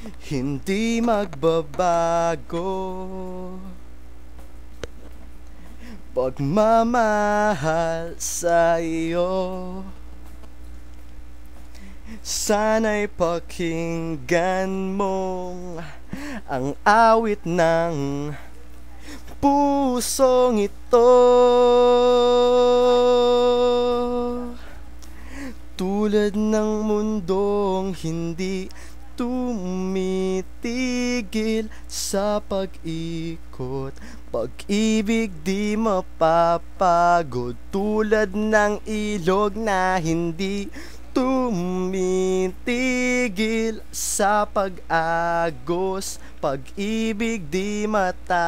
Hindi magbabago pagmamahal sa iyo. Sana'y pakinggan mong ang awit ng pusong ito. Tulad ng mundong hindi tumitigil sa pag-ikot, pag-ibig di mapapagod. Tulad ng ilog na hindi tumitigil sa pag-agos, pag-ibig di matatapos.